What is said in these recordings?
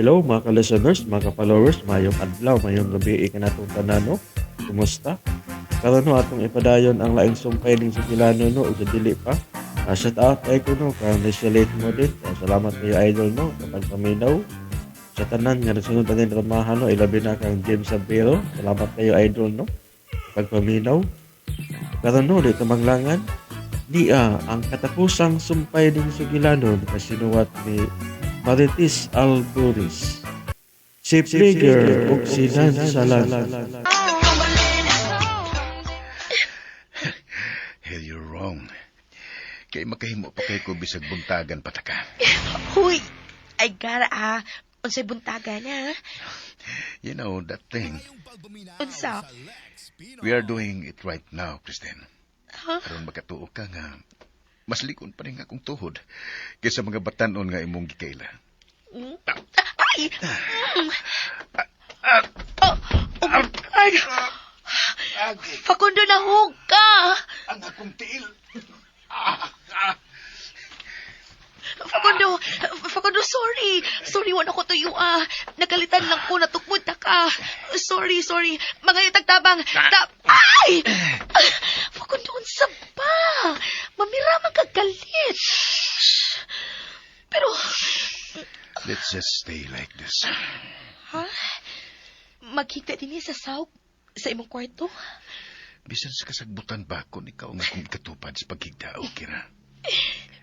Hello mga ka-listeners, mga ka-followers, mayong adlaw, mayong gabi ikanatong tanano. Kumusta? Karon no atong ipadayon ang laing sumpay ning Sukilano no ug dili pa. Shout out kay kuno kang Michelle mo din. Salamat kayo idol no kapag paminaw. Sa tanan nga nagsunod tanin ramahan no ilabi na kang James Sabero. Salamat kayo idol no kapag paminaw. Karon no dito manglangan. Ang katapusang sumpay ning Sukilano nakasinuwat ni Marites Alburis. Si Player ug si Dan Salan. Hell, you're wrong. Kay makahimo pa kay ko bisag buntagan pataka. Huy! Ay gara unsay buntagan ha? You know, that thing, Unsa? we are doing it right now, Kristen. Ha? Karon makatuo ka nga, mas likon pa rin akong tuhod kaysa mga batanon nga imong gikaila. Ay! Ay! Fakundo na hug ka! Ang akong tiil! Fakundo, sorry. Sorry, wala ko tuyo Nagalitan lang ko, natukmod na ka. Sorry. Mga itagtabang. Ay! Fakundo, unsa ba? Mamiraman ka galit. Pero, Let's just stay like this. ha? Magkita din sa saog sa imong kwarto? Bisan sa kasagbutan ba kung ikaw nga kung ikatupad sa paghigda, okay ra?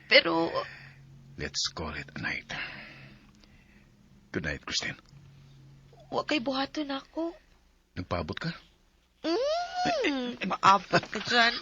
Pero, Let's call it a night. Good night, Kristen. wag kay buhaton ako. Nagpaabot ka? Maabot ka dyan.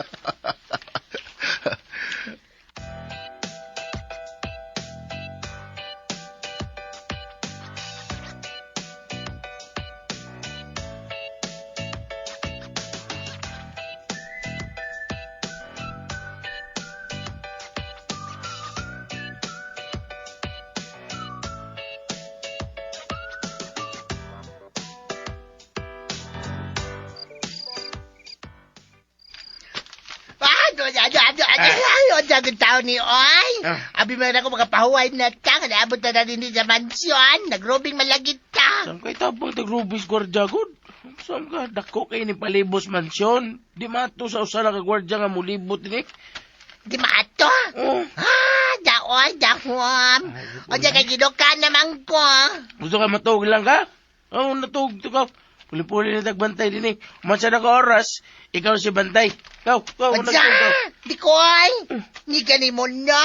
Ang tao ni Oy. Abi man ako makapahuway na ka. Naabot na natin sa mansyon. Nagrobing malagit ka. Saan kayo tapang tagrubis gwardya god? Saan ka? Dako kayo ni Palibos Mansyon. Di mato sa usala ka gwardya nga mulibot ni. Di maato. Oh. Daoy, dahom. O dyan kay gidoka naman ko. Gusto ka matug lang ka? Oo, natug to ka. Puli-puli na tagbantay din eh. Umansa na ka oras, ikaw si bantay. Ikaw, O natug dyan. ka. Di koy. Ni gani mo na.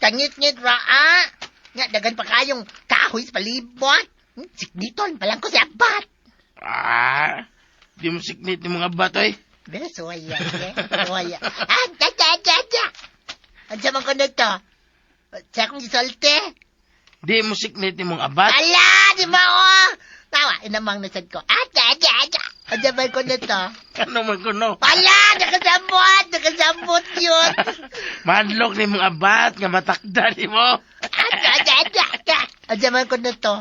Tangit-ngit raa. Nga, dagan pa kayong kahoy sa palibot. Sikniton pa lang ko si Abat. Di mo siknit ni mga batoy. Beso, waya. Waya. Da. Ang saman ko na to. Sa akong gisolte. Di mo siknit ni mga abat. Ala, di ba Tawa, inamang nasad ko. Ada. Ang saman ko na to. Ano man ko no? Ala, nakasambot yun. Madlok ni mga abat nga matakda ni mo. Ada. Ang saman ko na to.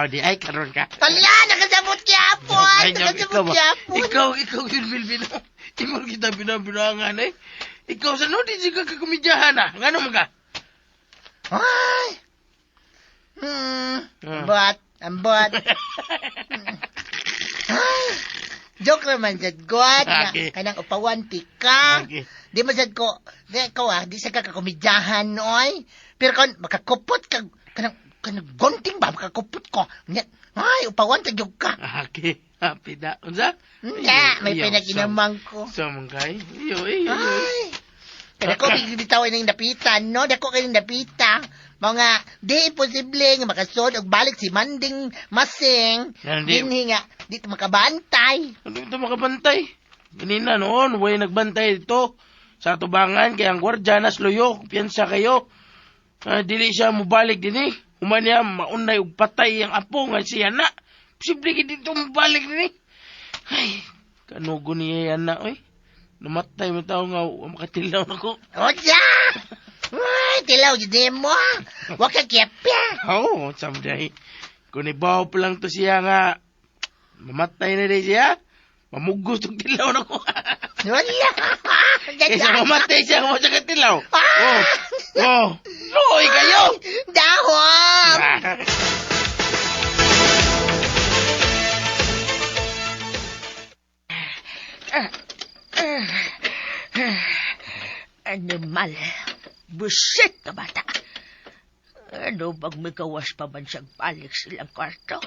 O di ay, karon ka. Ala, nakasambot yapon. Nakasambot yapon. Ikaw yun, Bilbino. Timur kita binabinangan eh. Ikaw sa no, di siya kakumidyahan Ngano mo ka? Ay. Ambot. Ay. Joke naman sad God. Okay. Kanang upawan tika. Okay. Di mo sad ko. Di ikaw di sa kakumidyahan oy. Pero kon makakupot ka kanang gonting ba makakupot ko. Ay, upawan ta jud ka. Okay. Happy da. Unsa? Nga, may pinaginamang ko. Sa mangkay. Iyo. Ay. Kada ko bitaw ning napitan, no? Dako kay napita. Mga di imposible nga makasod og balik si Manding Masing. Dinhi nga dito makabantay. Ano ito makabantay? Ganina noon, way nagbantay dito. Sa tubangan, kaya ang gwardya nas loyo. Piyansa kayo. Dili siya mubalik din eh. Human niya, maunay og patay ang apo nga siya na. Posible ka dito mubalik din eh. Ay, kanugo niya yan na, oy. Namatay mo tao nga, makatilaw na ko. Oja! Ay, tilaw yun mo. Huwag ka kepya. Oo, someday. Kung ibaw pa lang to siya nga, mamatay na rin siya, mamugos ng tilaw na ko. Wala. Kaysa mamatay siya, kamo sa katilaw. Oh, Loy kayo! Dahom! Animal. Busit ka bata. Ano bang may gawas pa man siyang balik silang kwarto?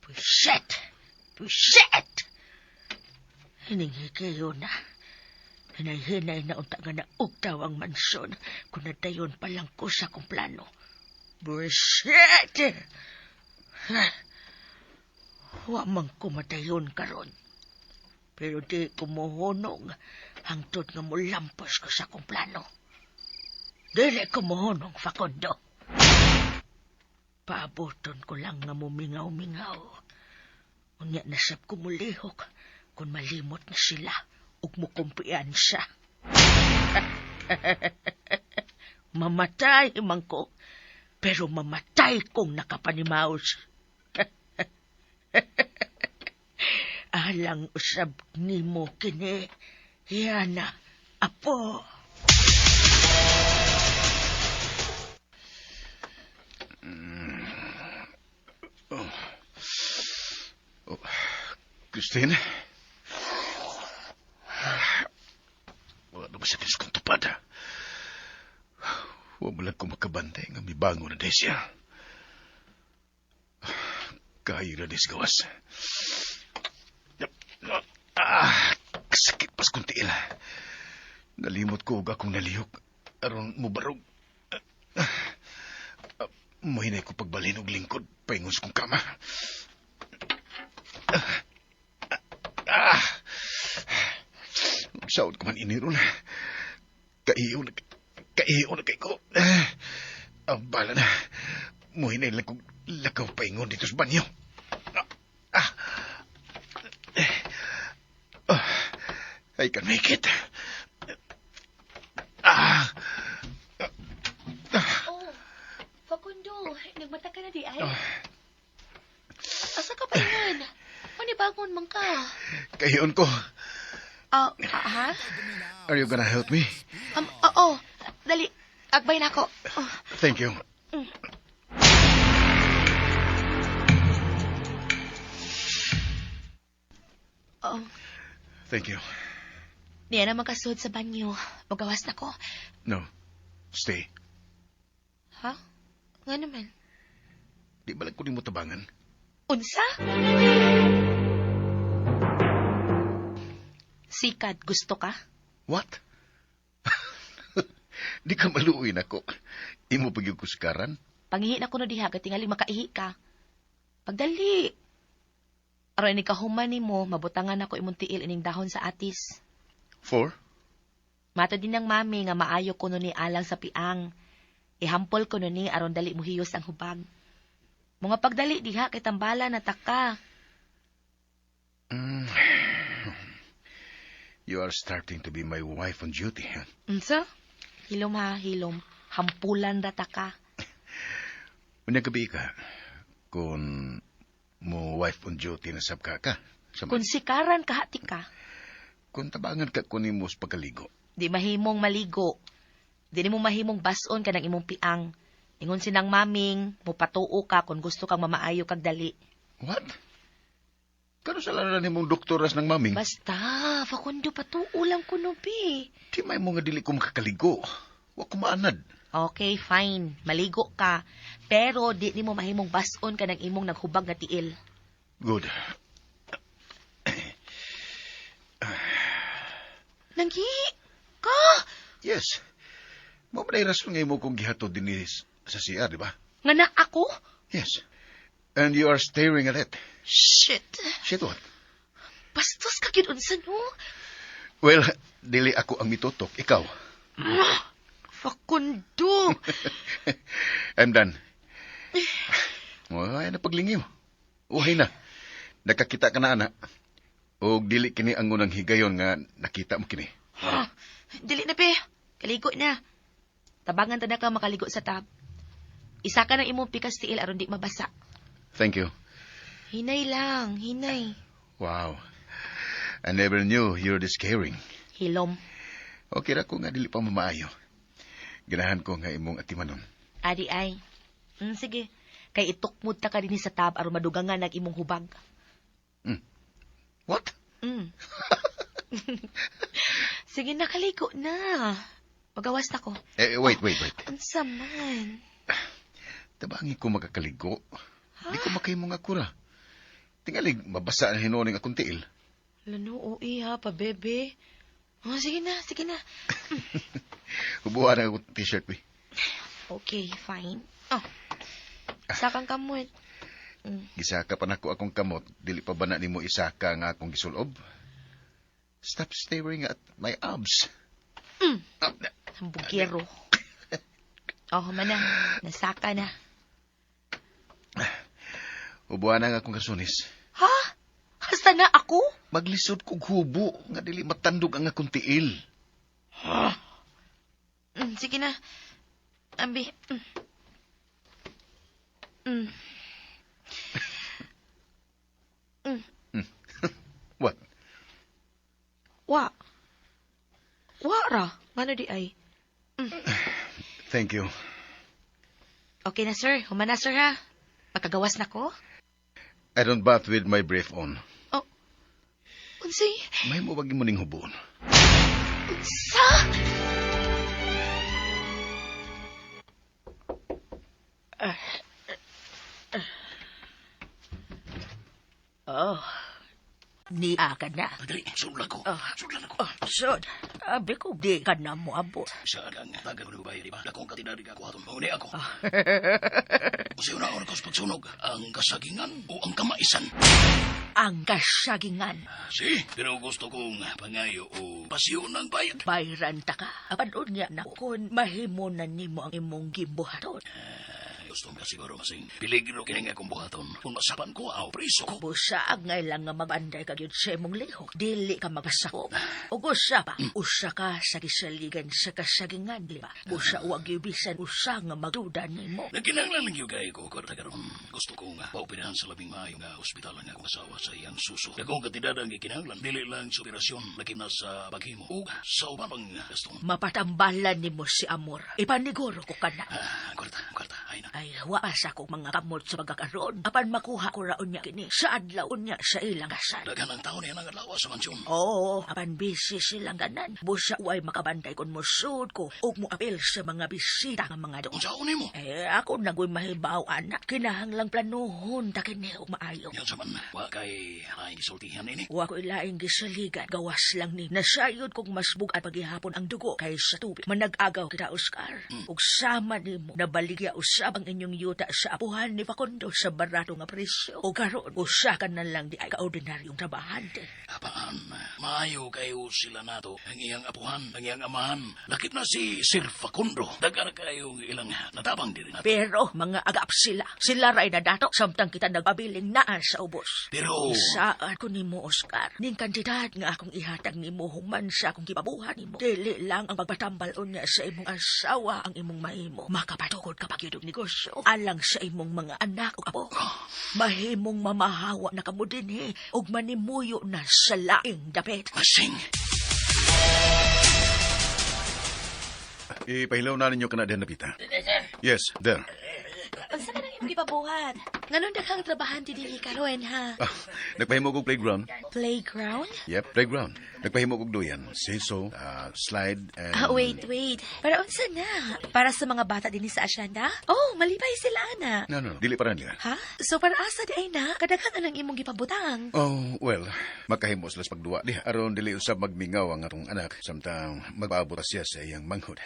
Busit! Busit! Hiningi na. Hinay-hinay na unta nga na ugtaw ang mansyon kung nadayon pa lang ko sa kong plano. Busit! Wa man ko madayon karon. Pero di ko mohonong hangtod nga mulampos ko sa kong plano. Dili ko mohonong, Facundo. Paaboton ko lang nga mumingaw-mingaw. Unya nasab ko mulihok kung malimot na sila ug mukumpian siya. Mamatay man ko, pero mamatay kong nakapanimaos. Alang usab nimo kini, Yana, apo. Christine? Wala na masakit sa kong tupad. Huwag mo lang ko makabantay nga may bango na din siya. Kayo na din sa gawas. Sakit pas kong tiil. Nalimot ko huwag akong nalihok. Aron mo barog. Mahinay ko pagbalhin og lingkod. Paingon sa kong kama. Sawad ko man iniron. Kaiyo na kay ko. Ang bala na. Muhinay lang kong lakaw paingon dito sa banyo. I can make it. Oh, Facundo, nagmata ka na di ay? Asa ka pa yun? Manibangon man ka. Kayon ko. Ha? Are you gonna help me? Oo. Dali, agbay na ako. Oh. Thank you. Oh. Thank you. Niya na magkasud sa banyo. Magawas na ko. No. Stay. Ha? Nga naman. Di balag ko di mo tabangan. Unsa? Sikad, gusto ka? What? Di ka maluoy na ko. Imo pag yung kuskaran? Pangihi na ko no diha, tingali makaihi ka. Pagdali. Aron ni kahuman nimo, mabutangan ako imong tiil ining dahon sa atis. 4? Mato din ng mami nga maayo ko no ni alang sa piang. Ihampol ko no ni aron dali muhiyos ang hubag. Mga pagdali diha kay tambala na taka. You are starting to be my wife on duty. Huh? Unsa? Hilom ha, hilom. Hampulan ra taka. Unang gabi ka, kung mo wife on duty na sab ka. Kung sikaran kahati ka, Kung tabangan ka kunin mo sa pagkaligo. di mahimong maligo. Di mo mahimong bason ka ng imong piang. Ingon sinang maming, mupatuo ka kung gusto kang mamaayo kag dali. What? Kano sa lana ni mong doktoras ng maming? Basta, Facundo, patuo lang ko no, bi. Di may mga dili ko makakaligo. Wa ko maanad. Okay, fine. Maligo ka. Pero di mo mahimong bason ka ng imong naghubag na tiil. Good. Nanghi ka? Yes. Mo ba na rason nga imo kong gihatod din sa CR, di ba? Nga na ako? Yes. And you are staring at it. Shit. Shit, what? Bastos ka ginunsa, no? Well, dili ako ang mitutok. Ikaw. Facundo. I'm done. Ay, na paglingiw. Uhay na. Nakakita ka na, anak. O dili kini ang unang higayon nga nakita mo kini. Dili na, be. Kaligo na. Tabangan ta na ka makaligo sa tab. Isa ka ng imong pikas tiil aron di mabasa. Thank you. Hinay lang, hinay. Wow. I never knew you're this caring. Hilom. Okay ra ko nga dili pa mamaayo. Ganahan ko nga imong atimanon. Adi ay. Sige. Kay itukmod ta ka din sa tab aron madugangan nag imong hubag. What? Sige na, kaligo na. Magawas na ko. Wait. Unsa man? Tabangi ko makakaligo. Di ko makahimo nga kura. Tingalig, mabasa na hinuning akong tiil. Lano, oi ha, pa bebe. Oh, sige na. Hubuhan ang akong t-shirt, we. Okay, fine. Oh, sakang kamot. Gisaka pa na ko akong kamot, dili pa ba na nimo isaka nga akong gisulob? Stop staring at my abs. Ang bugero. Oh, manang. Nasaka na. Hubuhan ang akong kasunis. Ha? Hasta na ako? Maglisod kog hubo, nga dili matandog ang akong tiil. Sige na. Ambi. What? Wa ra. Ngano di ay? Thank you. Okay na, sir. Humana, sir, ha? Makagawas na ko? I don't bath with my brief on. Oh. Unsay? May mo wag mo ning hubon. Unsa? Oh. Niya ka na. Dali, sudlan ko. Sudlan ako. Sod, abi ko di ka na mo abot. Sa lang, tagal ko nagbayad, di ba? Dakong katinadig ako aton. Mauni ako. Kasi una-una ko sa pagsunog, ang kasagingan o ang kamaisan. Ang kasagingan. Si, pero gusto kong pangayo o pasyo ng bayad. Bayran ta ka. Apanood niya na kung mahimo na nimo ang imong gimbuhaton. Gusto nga siguro masing piligro kining akong buhaton. Kung masapan ko, preso ko. Busa ang ngailang nga mabanday ka yun sa imong lihok. Dili ka magasako. O gusa pa, usa ka sa gisaligan sa kasagingan, di ba? Busa uwag yubisan, usa nga magduda nimo. Nagkinanglan lang yung gaya ko, karta karon. Gusto ko nga paupinahan sa labing maayo nga ospital nga akong asawa sa iyang suso. Dakong katidadang ikinanglan, dili lang sa operasyon, lakim na sa paghimo. O sa uban pang gastong. Mapatambalan nimo si Amor. Ipaniguro ko ka na. Kwarta, ay na. Ay, waas ako mga kamot sa pagkakaroon. Apan makuha ko raon niya kini sa adlaw niya sa ilang kasal. Dagan ang taon niya nang adlaw sa mansyon. Oo, apan busy silang ganan. Busa uway makabanday kon mo sud ko ug mo apel sa mga bisita nga mga Kung doon. saan mo? Ako nagoy mahibaw anak. Kinahanglang planuhon ta kini og maayo. Yan sa man, wa kay laing gisultihan ini. Wa ko ilaing gisaligan, gawas lang ni. Nasayod kong mas bugat paghihapon ang dugo kaysa tubig. Manag-agaw kita, Oscar. Ug sama nimo nabaligya usab ang inyong yuta sa apuhan ni Facundo sa barato nga presyo. O karon usa ka na lang di ay kaordinaryong trabahante. Apaan, maayo kayo sila nato. Ang iyang apuhan, ang iyang amahan. Lakip na si Sir Facundo. Dagar kayo ilang natabang din nato. Pero mga agap sila. Sila ray na dato samtang kita nagpabiling naan sa ubos. Pero... Saan ko nimo, Oscar? Ning kantidad nga akong ihatag nimo human sa akong kipabuhan nimo. Dili lang ang pagpatambalon niya sa imong asawa ang imong mahimo. Makapatukod kapag yun negosyo. Alang sa imong mga anak o apo. Mahimong mamahawa na kamo dinhi ug manimuyo na sa laing dapit. Masing. Ipahilaw na ninyo ka na din, Napita. Yes, there. Unsa ka nang imong gipabuhat? Nganon daghang trabahante dinhi karon, ha? Nagpahimo kog playground. Playground? Yep, playground. Nagpahimo kog duyan. Seesaw, slide, and... Wait. Para unsa na? Para sa mga bata dinhi sa asyenda? Oh, malipay sila, ana. No. Dili para nila. Ha? So para asa di ay na? Kadaghan anang imong gipabutang. Oh, well, makahimo sila sa pagduwa. Di, aron dili usab magmingaw ang atong anak. Samtang magpaabot siya sa iyang manghod.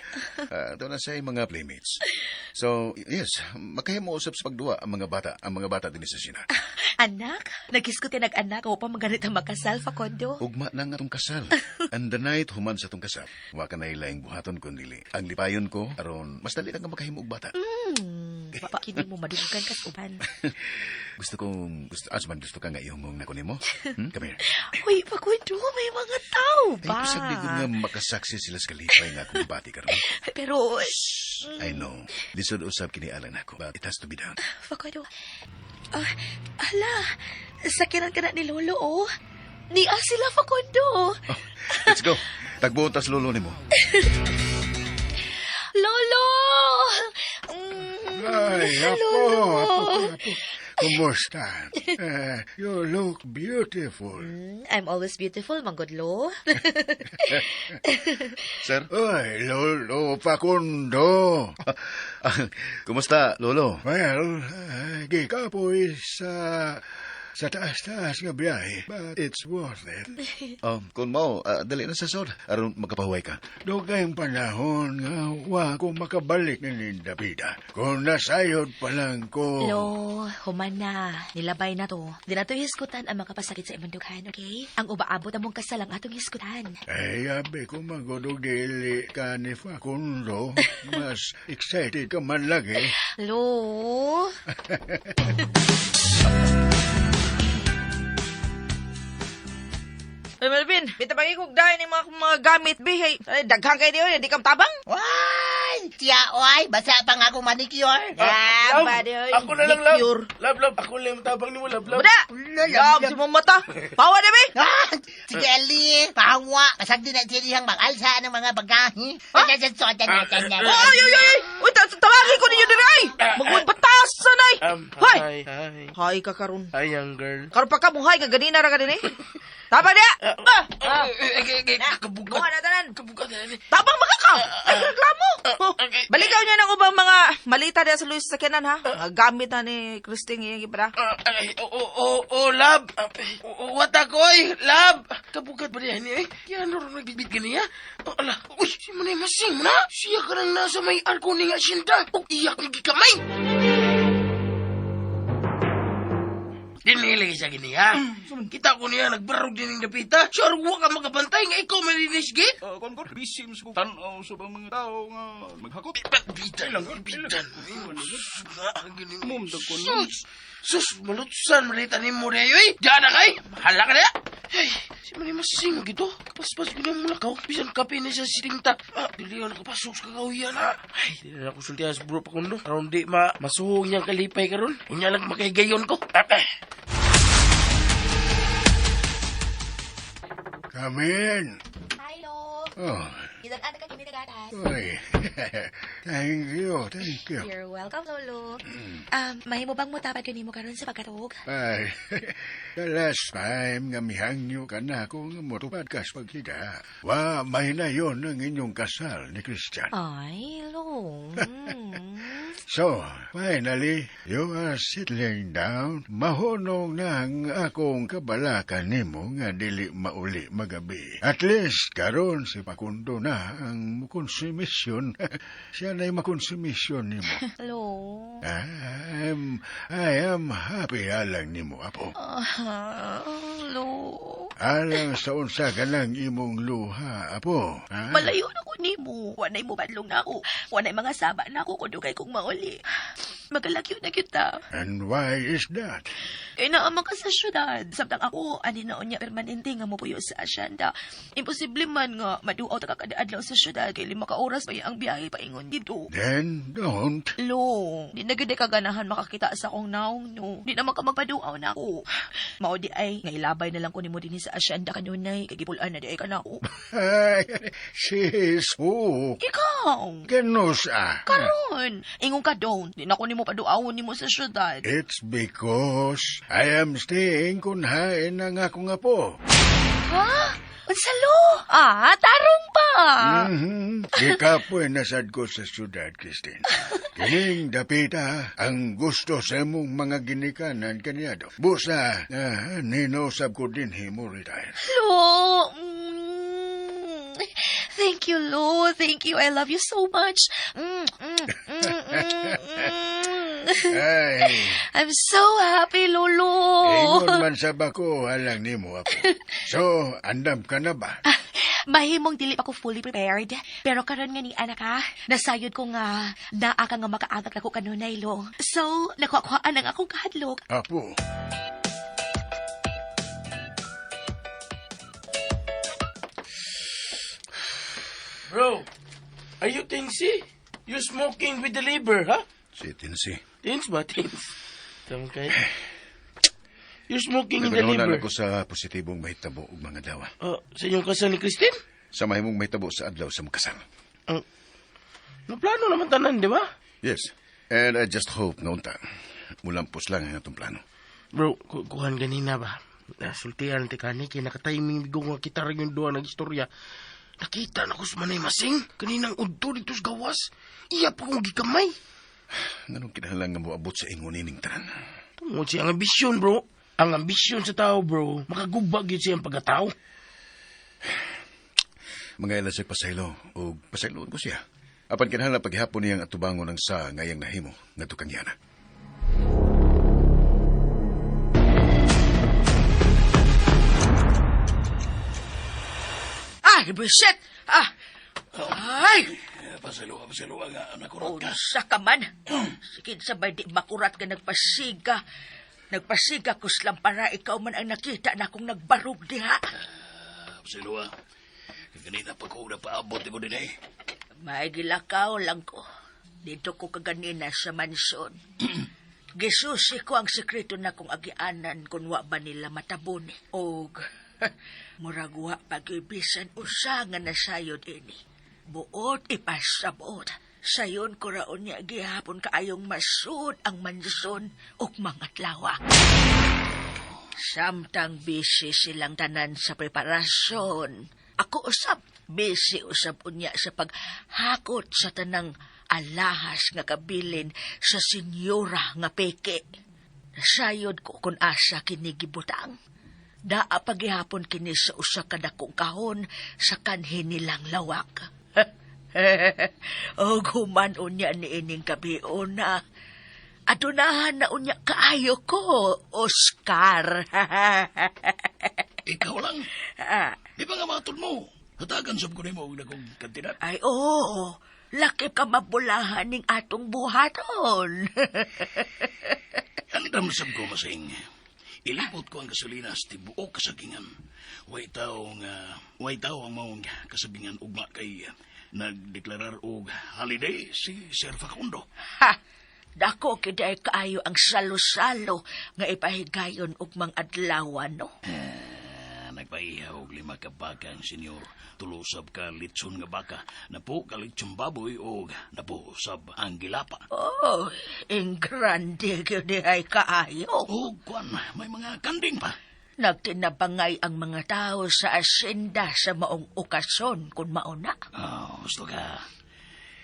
Doon na sa iyang mga playmates. So, yes, makahimo usab sa pagduwa ang mga bata din sa sina. Anak? Nagkiskuti nag-anak o pa magalit ang makasal, Facundo? Ugma na nga tong kasal. And the night human sa tong kasal. Wa ka na ilaing buhaton kundi ang lipayon ko aron mas dali lang nga makahimo og bata. Kini mo madugan kas uban. Gusto ka nga ihumong na kunin mo? Come here. Uy, Facundo, may mga tao Ay, ba? pasagligod nga makasaksi sila sa kalipay nga akong bati karon. Pero, I know. Lisod usab kini alang nako, but it has to be done. Facundo, hala, sakiran ka na ni Lolo, oh. Niya sila, Facundo. Oh, let's go. Tagbuon tas lolo nimo. Lolo! Ay, Lolo! kumusta? You look beautiful. I'm always beautiful, Manggudlo. Sir? Oy, Lolo Facundo. Kumusta, Lolo? Well, gikapoy sa taas-taas nga biyahe, but it's worth it. Kung mo, dali na sa sod, aron magkapahuay ka. Dugayng panahon nga wa ko makabalik na nindapida. Kung nasayod pa lang ko... Lo, human na. Nilabay na to. Di na to hiskutan ang makapasakit sa imong dughan, okay? Ang ubaabot among kasalang atong hiskutan. Ay, abe ko magudog dili ka ni Facundo. Mas excited ka man lagi. Lo. Ay, Melvin, bitabagay kong dahil ng mga gamit, bihay. Daghang kayo diyo, hindi kam tabang? Why? Siya, oy, basa pa nga akong manicure. Love, buddy. ako na lang, love. Love, ako lang tabang ni mo, love. Bada! Love, si mong mata. Pawa na, be! Ah, sige, Ali, pahawa. Kasagdi na silihang mag-alsa ng mga bagahe. Ay! Uy, tawagin ko ninyo din, ay! Magawin batas, sanay! Hoy! Hi. Hay ka karon. Hi, young girl. Karon pa ka buhay, ganina ra ka din, eh. Tabang niya! Kabugat. Buha na tanan. Kabugat na ni. Tabang makakaw! Ay, reklamo! Balikaw niya ng ubang mga malita niya sa Luis Sakyanan, ha? Mga gamit na ni Christine yung ibra. Love. What ako'y, love. Kabugat ba niya ni, eh? Kaya ano rin nagbibit ganiya? Ala, uy, si Manay Masing na. Siya ka lang nasa may arko ni nga sinda. O iyak ng gikamay. Dinilig siya gini, ha? Kita ko niya, nagbarog din ng dapita. Sure, huwag ka magabantay nga ikaw malinisgi. Kon, bisim sa tanaw sa mga tao nga maghakot. Bitan lang, bitan. Mumdag ko Sus, malutsan, malita ni mo rin, eh. Diyan na kay, mahala ka na. Ay, si Manay Masing, gito. Kapaspas ko na mula ka, bisan kape na siya siringta. Dili ka nakapasok sa kakawiyan, ha. Ay, di na ako sultihan sa bro pa kundo. Karoon di masuhong niyang kalipay karon. Unya lang makaigayon ko. Come in. Hi, Lo. Oh, Ilan ka kinitagatan? oy. Thank you. You're welcome, Lolo. Mahimo bang mutapad ko nimo karon sa pagkatog? Ay, the last time nga mihangyo ka na ako nga motupad ka sa pagkita. Wa, may na yun ang inyong kasal ni Christian. Ay, Lo. So, finally, you are settling down. Mahunong na ang akong kabalakan nimo nga dili mauli magabi. At least, karon si Facundo na ang konsumisyon. Siya na'y makonsumisyon nimo. Lo. I am happy alang nimo, apo. Lo. Alang sa unsa ka lang imong luha, apo. Ha? Malayo na ko nimo. Wanay mo badlong na ako. Wanay mga saba na ako kung dugay kong mauli. Magalakyo na kita. And why is that? Kaya naamang ka sa syudad. Samtang ako, ani na niya permanente nga mupuyo sa asyanda. Imposible man nga maduaw ta kakadaadlaw sa syudad kay 5 ka oras pa ang biyahe paingon dito. Then don't. Lo, di na gid kaganahan makakita sa akong naong no. Di naman ka magpaduaw na ako. Mao di ay ngailabay na lang ko nimo dinhi sa asyanda kanunay kay gipulan na di ay kanako. Ay, sis, who? Ikaw. Kenusa? Karon, ingon ka doon. Di na ko nimo paduawon nimo sa syudad. It's because I am staying kunhain ng akong apo. Ha? Unsalo? Tarong pa. Di ka po nasad ko sa syudad, Christine. Kining dapita ang gusto sa mong mga ginikanan kanyado. Busa, ninosab ko din himo retire. Lo, thank you, Lo. Thank you. I love you so much. Ay, I'm so happy, Lolo. ingon man sa bako alang nimo apo. So, andam ka na ba? Mahimong dili pa ko fully prepared. Pero karon nga ni anak ha, nasayod ko nga naa ka nga makaagak na ko kanunay, Lo. So, nakuha-kuhaan ang akong kahadlok. Apo. Bro, are you tinsy? You smoking with the liver, ha? Si Tinsi. Tins ba, tins? Tama kayo. You're smoking in the Nagkaroon liver. ako sa positibong mahitabo ug mga dawa. Sa inyong kasal ni Christine? Sa mahimong mahitabo sa adlaw sa makasal. Naplano naman tanan, di ba? Yes. And I just hope noon ta. mulampos lang ang atong plano. Bro, kuhan ganina ba? Nasultian ti kani kay nakatiming bigo nga kita rin yung duwa ng istorya. Nakita na ko sa manay masing kaninang udto dito sa gawas. Iya pa kong gikamay. Anong kinahanglan nga moabot sa ingon ining tanan? Tungod siya ang ambisyon, bro. Ang ambisyon sa tao, bro, makagubag yun siyang pagkatao. Mga ilan sa'y pasaylo o pasayloon ko siya. Apan kinahanglan paghihapon niyang atubangon ng sa ngayang nahimo nga tukanyana. Ay, bisit! Ay! Pasalo nga, nakurot ka. Unsa ka man. Sige, sabay di makurat ka nagpasiga. Nagpasiga ko slang para ikaw man ang nakita na akong nagbarog diha. Pasalo ganina pa ko napaabot mo din eh. May gilakaw lang ko. Dito ko kaganina sa mansyon. Gisusi ko ang sekreto na kong agianan kung wa ba nila matabon. Og, murag wa pag-ibisan usa nga nasayod ini. Buot ipasabot. Sayon ko raon niya gihapon kaayong masud ang mansyon ug mga tlawa. Samtang busy silang tanan sa preparasyon. Ako usab, busy usab unya sa paghakot sa tanang alahas nga kabilin sa senyora nga peke. Sayod ko kung asa kini gibutang. Daa paghihapon kini sa usa ka dakong kahon sa kanhi nilang lawak. O guman unya ni ining kabion na. Adunahan na unya kaayo ko, Oscar. Ikaw lang. Di ba nga matod mo? Hatagan sab ko ni mo na kong kantinat. Ay, oo. Laki ka mabulahan ning atong buhaton. Ang damsab ko masing. Ilipot ko ang gasolina sa tibuok kasagingan. Way tao ang maong kasagingan ugma kay nagdeklarar og holiday si Sir Facundo. Ha! Dako kiday kaayo ang salo-salo nga ipahigayon ug mang adlawan, no? Nagpaihaw og 5 ka baka ang senyor. Tulusab ka litson nga baka. Napo ka litson baboy o napo sab ang gilapa. Oh, ang grande kiday kaayo. O kwan, may mga kanding pa. Nagtinabangay ang mga tao sa asyenda sa maong okasyon kung mauna. Gusto ka.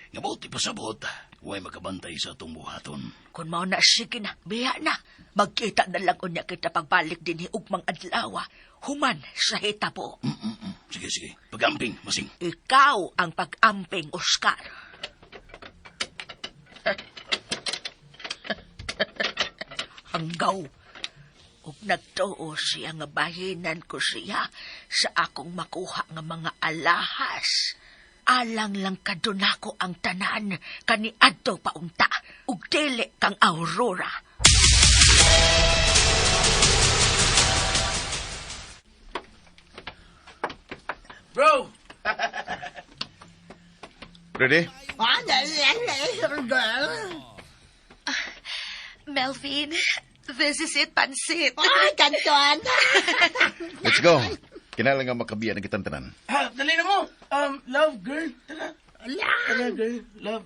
Nga buti pasabot, huwag makabantay sa itong buhaton. Kung mauna, sige na, biya na. Magkita na lang unya kita pagbalik din ugmang adlawa. Human sa hitabo. Sige. Pag-amping, masing. Ikaw ang pag-amping, Oscar. Hanggaw. Ug nagtuo siya nga bahinan ko siya sa akong makuha nga mga alahas. Alang lang kadunako ang tanan kani adto paunta ug dili kang Aurora. Bro! Ready? Melvin, this is it, pansit. Ay, kantuan. Let's go. Kinahanglan nga makabiya ng kitang tanan. Dali na mo! Love, girl. Tara. Tara, girl. Love.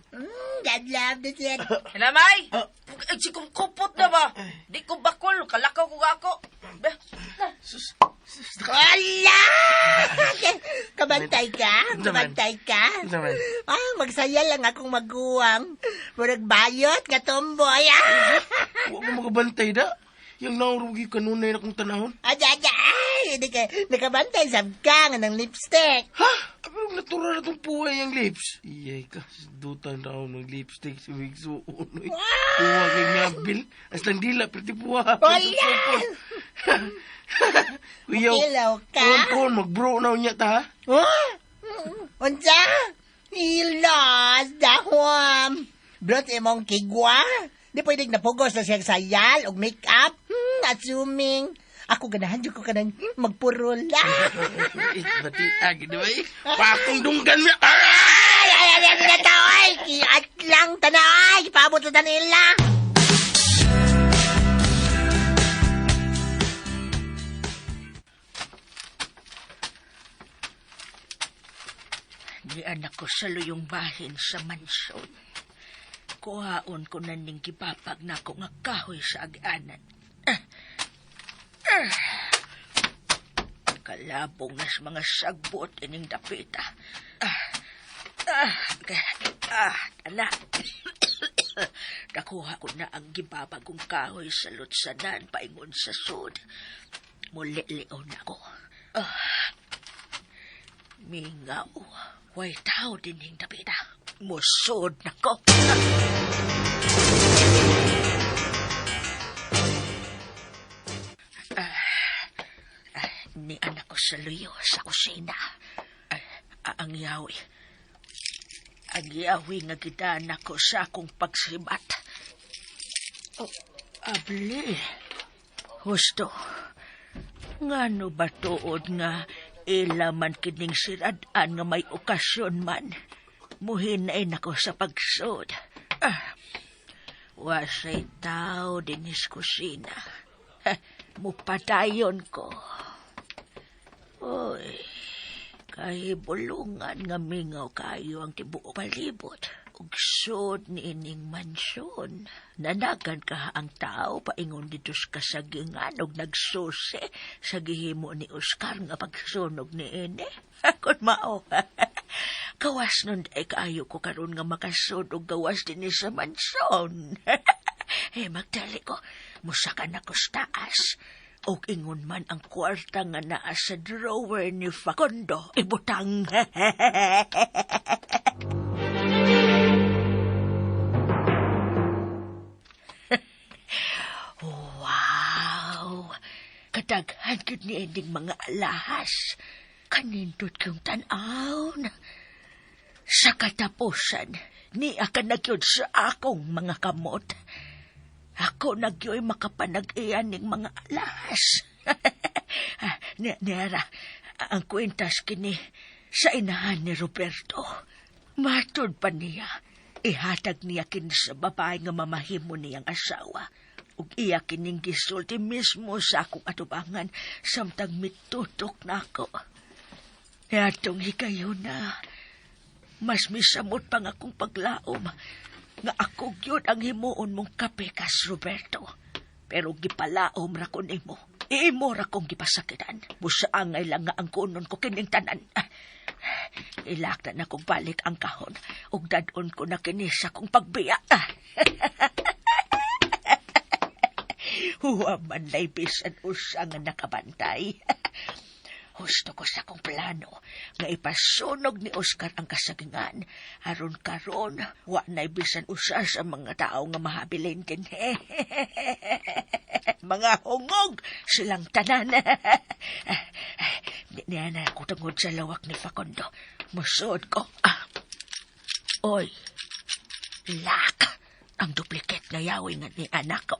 God love this it. Hinamay! Sigong kupot na ba? Di ko bakol, kalakaw ko ako. Wala! Kabantay ka? Kabantay ka? Naman. Magsaya lang akong maguwang. Murag bayot nga tomboy. Huwag mo makabantay da. Yung naurugi kanunay na kong tanahon. Ay, hindi ka nakabantay sa ka nga ng lipstick. Ha? Pero natural na itong puway ang lips. Iyay ka, dutan na ako ng lipstick si Wigso. Unoy. Puwa kay Ngabil. As lang dila, pwede puwa. Wala! Kuyaw. Ilaw ka? Pon, mag-bro na unya ta, ha? Unsa? Ilos, dahwam. Brot imong kigwa. Di pwedeng napugos na siyang sayal o make-up. Assuming. Ako ganahan ko ka ng magpurol. Bati, agi na ba eh? Pakong dunggan mo. Ay, ay, kiat lang, tanay. Paabot sa tanila. Di anak ko sa luyong bahin sa mansyon. Kuhaon ko na ning gipapag na ko nga kahoy sa ag-anan. Kalabong nas mga sagbot ining dapita. Tala. Nakuha ko na ang gipapag kong kahoy sa lutsanan paingon sa sud. Muli-liaw na ko. Mingaw. Way tao dining dapita. Musod na ko. Ni anak ko sa luyo sa kusina. Ang yawi. Ang yawi nga gidana ko sa akong pagsibat. Abli. Husto. Ngano ba tuod nga ilaman kining siradan nga may okasyon man? Muhinay na ko sa pagsod. Wasay tao dinis kusina. Mupadayon ko. Oy, kahibulungan nga mingaw kayo ang tibuok palibot. Ug sud ni ining mansyon. Nanagan ka ang tao paingon dito sa kasagingan ug nagsusi sa gihimo ni Oscar nga pagsunog ni ine. Kung mao, gawas nun ay kaayo ko karon nga makasud og gawas din sa mansyon. Magdali ko, musakan ako sa taas. O ingon man ang kwarta nga naa sa drawer ni Facundo, ibutang. Wow! Kadaghan gid ni ending mga alahas. Kanindot kong tan-aw. Sa katapusan, ni akan nagyod sa akong mga kamot. Ako nagyoy makapanag-iyan ng mga alas. Nera, ang kwentas kini sa inahan ni Roberto. Matod pa niya, ihatag niya kini sa babae nga mamahimo niyang asawa. Ug iya kining gisulti mismo sa akong atubangan samtang mitutok na ako. Atong hikayo na, mas misamot pang akong paglaom nga ako gyud ang himuon mong kapekas, Roberto. Pero gipalaom ra ko nimo. Imo ra kong gipasakitan. Busaangay lang nga ang kunon ko kining tanan. Ilakta na kong balik ang kahon. Ug dadon ko na kini sa kong pagbiya. Huwaman lay bisan usa nga nakabantay. Husto ko sa akong plano nga ipasunog ni Oscar ang kasagingan. Aron karon, wa na'y bisan usa sa mga tao nga mahabilin din. Mga hungog silang tanan. Niya na ako tungod sa lawak ni Facundo. Musod ko. Oy, lak ang duplicate na yawi nga ni anak ko.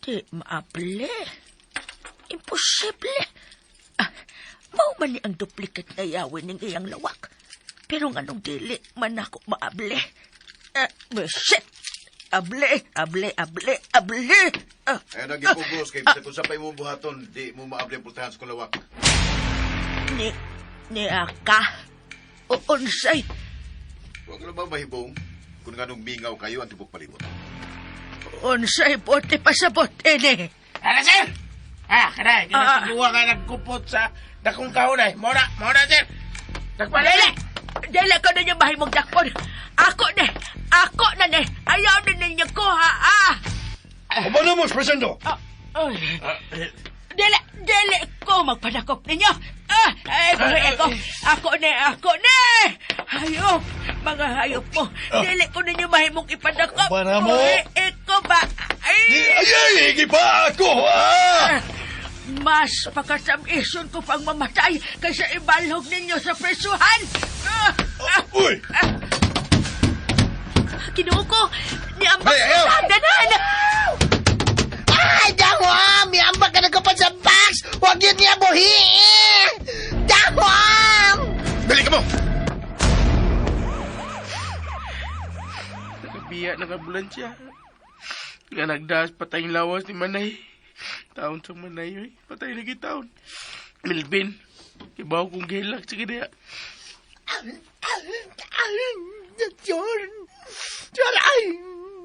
Di maable. Imposible. Mao man ni ang duplicate na yawin ng iyang lawak. Pero nganong dili man ako maable. Shit! Able! Nagipugos kay bisa kung sapay mo buhaton, di mo maable ang pultahan sa kulawak. Ni aka. O unsay. Huwag na ba mahibong kung nganong mingaw kayo ang tibok palibot? Unsay bote pasabot, ene. Ano, sir? Kanay, kinasigluwa ka nagkupot sa dakong kahunay. Mora, sir. Nagpalili! Dili ko na niyo mahimong dakpon. Ako na ne. Ayaw na ninyo kuha, Vamos, presento! Dili ko magpadakop ninyo. Ako ne. Hayop, mga hayop mo. Dili ko ninyo mahimong ipadakop. Para mo? Iko ba? Ay, iba ako, Mas pagkasamison ko pang mamatay kaysa ibalhog ninyo sa presuhan. Uy! Kinuha ko, niambak Hey, ayaw! sa danan. Ay, dawam! Miambag ka na kapag sa box! Huwag yun niya buhiin! Dawam! Dali ka mo! Nakabiya ng ambulansya. Nga nagdaas patay yung lawas ni Manay. Taon sa Manay, oy. Patay na gitaon. Milvin, ibaw kong gilak. Sige diya. Sure, ay,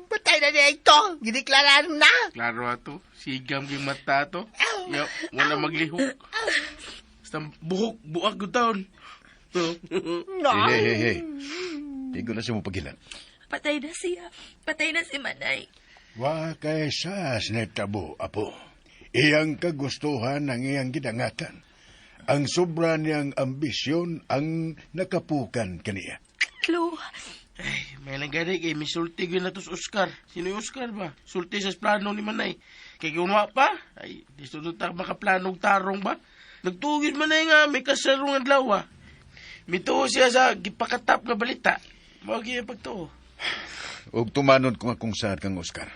patay na niya ito. Giniklaran na. Klaro ato. Sigam yung mata to. Ya, wala maglihok. Basta buhak ko taon. Hey. Igo na siya mo pagilan. Patay na siya. Patay na si Manay. Wa kay sas na tabo, apo. Iyang kagustuhan ang iyang gidangatan. Ang sobra niyang ambisyon ang nakapukan kaniya. Lo, Ay, may nagari kay misulti ko na to sa Oscar. Sino yung Oscar ba? Sulti sa plano ni Manay. Kay gumawa pa? Ay, di sunod ta makaplanong tarong ba? Nagtugid man na nga, may kasarong adlaw. Mituo siya sa gipakatap nga balita. Mawagi yung pagtuo. Og tumanon ko nga kung saan kang Oscar.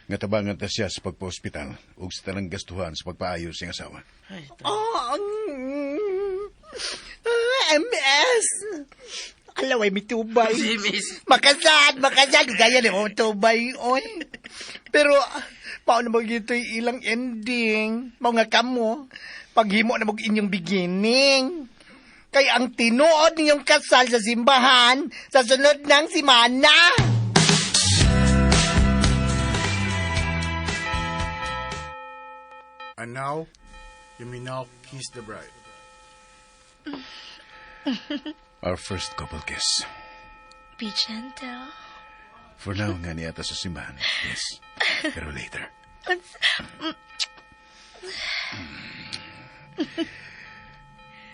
Nga tabangan ta siya sa pagpa-hospital ug sa tanang gastuhan sa pagpaayos siyang asawa. Ay, MS. Alaway, may tubay. si Miss. Makasad. Gaya ni mo tubay, oy. Pero, paano mo ito ilang ending? Mga kamo, paghimo na mo inyong beginning. Kaya ang tinuod ninyong kasal sa simbahan, sa sunod ng simana. And now, you may now kiss the bride. Our first couple kiss. be gentle. For now nga niya ta sa simbahan. Yes. Pero later.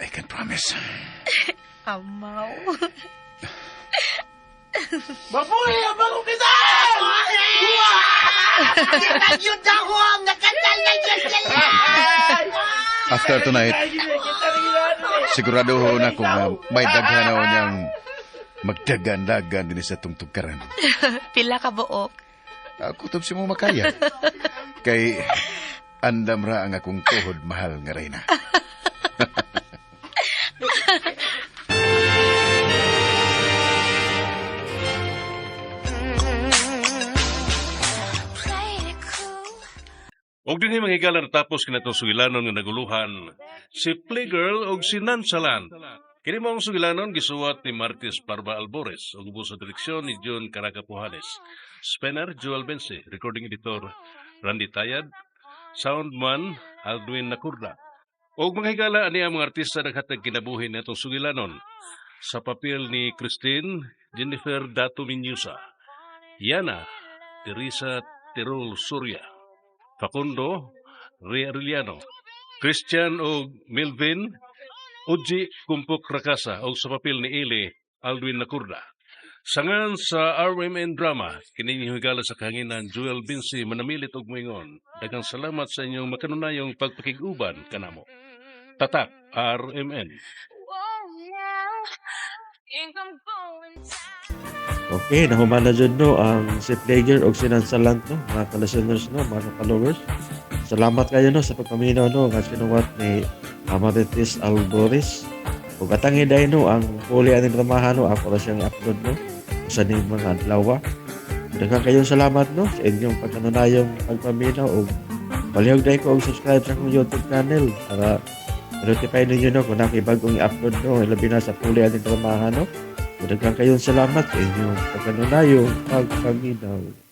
I can promise. Amaw. Baboy, abang kita! Yun ako ang nakasal na sila. After tonight, sigurado ho na kung may daghanaw niyang magdagan-dagan din sa tungtugkaran. Pila ka buok. Ako tab si mo makaya. Kay andam ra ang akong tuhod mahal nga reyna. Og dinhi manghigala natapos kinatong sugilanon nga naguluhan si Playgirl og si Nonchalant. Kini mao ang sugilanon gisuwat ni Martis Parva Albores ug ubos sa direksyon ni John Caraca Pujanes. Spanner Joel Bense, recording editor Randy Tayad, soundman Aldwin Nakurda. Og manghigala ani ang mga artista naghatag kinabuhi natong sugilanon sa papel ni Christine Jennifer Dato Minyusa, Yana Teresa Tirol Surya, Facundo Ray Arellano, Christian o Melvin Uji Kumpok Rakasa o sa papel ni Eli Aldwin Nakurda. Sangan sa RMN Drama, kinihigala sa kahanginan Joel Binsi manamilit og moingon. Daghang salamat sa inyong makanunayong pagpakiguban kanamo. Tatak RMN. Okay, nahuman na dyan no ang si Playgirl o si Nonchalant no, mga ka-listeners no, mga followers. Salamat kayo no sa pagpaminaw no nga sinuwat ni Martis Albores. Ug atang hiday no ang puli aning dramahan no, ako ra siyang upload no sa ning mga adlaw. Daghang kayong salamat no sa inyong pagkanunayong pagpaminaw ug palihog dai ko og subscribe sa akong YouTube channel para notify ninyo no kung nakibagong i-upload no, labi na sa puli aning dramahan no. Daghang kayong salamat sa inyong pagkanunayong pagpaminaw.